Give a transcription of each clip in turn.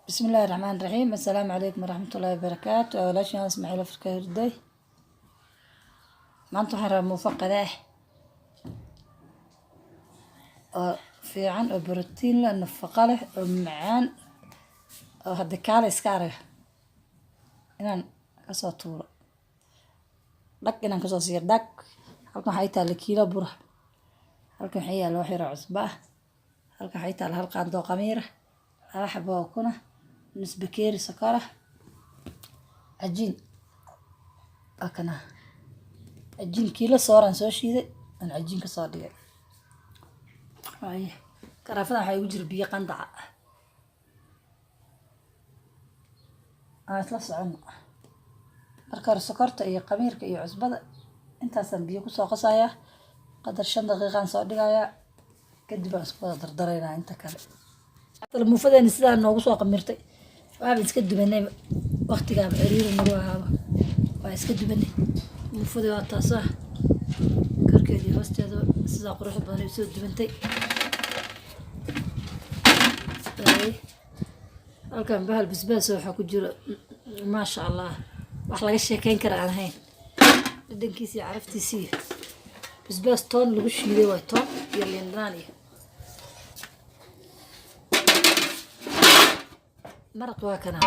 بسم الله الرحمن الرحيم. السلام عليكم ورحمة الله وبركاته. أولاشي أنا اسماعيل أفريكا هردي. ما أنتو حرام مفقدة في عن بروتين لنفقة له ومعان هاد كالي إسكاره إنان كسو طورة دك إنان كسو سير دك halkan waxay taala kiilo bur halkan waxay yaalo wax yar cusba halkan waxay taala hal qaando qamiir laba xabo kuna nus bakeeri sakara cajiin akana cajiin kiilo sooran soo shiiday aan cajiin ka soo dhigay ay karafada waxay ugu jir biyo qandac isla socon marka sokorta iyo qamiirka iyo cusbada intaasaan biyo ku soo qasayaa qadar 5 daqiiqo aan soo dhigayaa kadib aan isku dardareynaa inta kale hada muufadeen sida noogu soo qamirtay waxa iska dubanay waqtiga xiriir nagu ahaa waa iska dubanay muufada waa taas karkeedii hoosteeda sida qurux badan ay soo dubantay halkan bahal basbaas waxa ku jira ma sha Allah wax laga sheekeyn kara aan ahayn دنكيسي عرفتي سيه بس طون لو شيلي واي طون يلي نداني مرق واكنا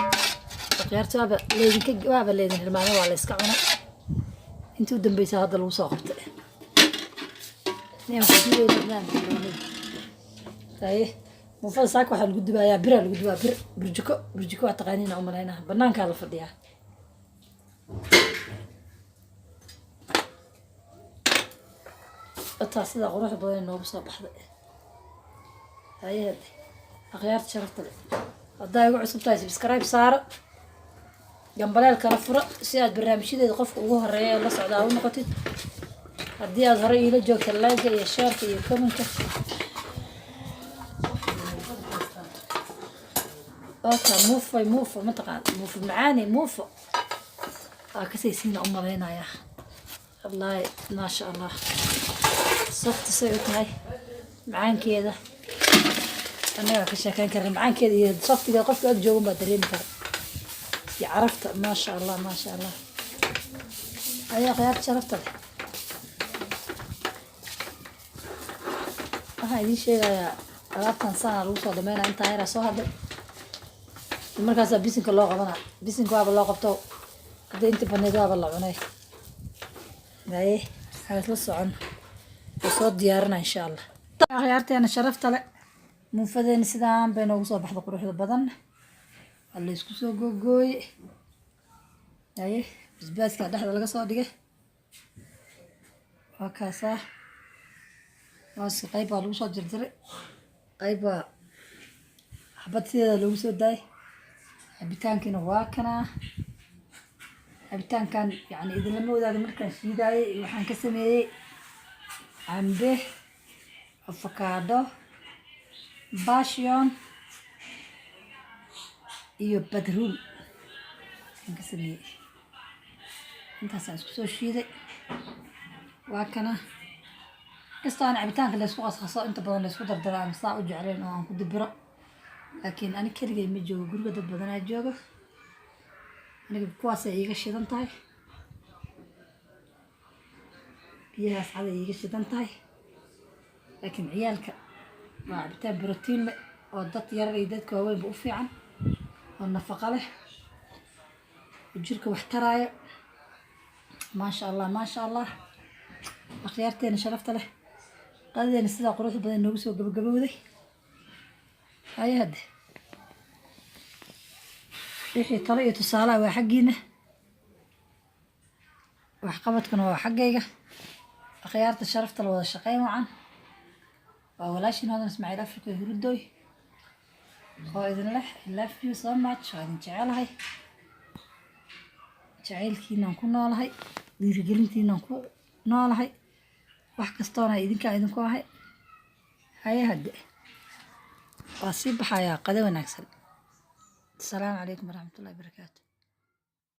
غيرت بابا ليدين بابا ليدين المعنى ولا اسكا عنا انتو دنبيسا هذا لو سو قبت نيم كديو دنان اي مو فلساك waxa lagu dubaya bir lagu dubaa burjiko waa taqaaniin oo maleena banaanka la fadhiyaa taasida qurux badan noogu soo baxday hay'ad aqyaar sharafta leh haday ugu cusub tahay subscribe saaro gambaleel kala furo si aad barnaamijyadeeda qofka ugu horeeyo la socdaa u noqotid hadii aad hore ila joogto like iyo share iyo comment موفو ما تقال موفو معاني موفو كسيسين أمرينا يا الله ما شاء الله صفت سويت هاي معان كذا أنا كشكان كريم معان كذا صفت إذا قفت أجوا بدرين كر عرفت ما شاء الله ما شاء الله أيا غيرت شرفت له هاي شيء يا عرفت إنسان الوصول دمنا أنت هاي رأسه هذا markaas bisinka loo qabana bisinka waa loo qabto hadii inta baneeda waa la cunay ay la socon soo diyaarina insha Allah ciyaarteena sharafta leh muufadeen sidaan bay noogu soo baxdo quruxda badan alla isku soo googooy ay basbaaska dhaxda laga soo dhigay waa kaasa qayb baa lagu soo jarjaray qayb baa xabadteeda lagu soo daay cabitaankiina waa kana cabitaankan yani idin lama wadaado markaan shiidaayay waxaan ka sameeyay cambe avocado passion iyo badruun aan ka sameeyay intaasaan isku soo shiiday waa kana kastaan cabitaanka la isku qasqaso inta badan la isku dardaraa ama saa u jecleen oo aan ku dibiro laakiin ani keligay ma joogo guriga dad badan ayaa jooga aniga kuwaas ay iga shidan tahay biyahaas cad ay iga shidan tahay laakiin ciyaalka waa cabitaan borotiin leh oo dad yar iyo dadka waaweynba u fiican oo nafaqo leh oo jirka wax taraayo maasha Allah akhyaarteena sharafta leh qadadeena sida quruxda badan noogu soo gabagabowday هاد wixii talo iyo tusaale waa xaqiina wax qabadkana waa xaqayga akhyaarta sharafta la wada shaqeyn wacan waa walaashin hada ismaaciil Afrika hurdoy oo idin leh I love you so much waan jecelahay jacaylkiina ku noolahay dhiirigelintiina ku noolahay wax kastoona idinku ahay hay'ad وأصيب حياة قدوة نكسل. السلام عليكم ورحمة الله وبركاته.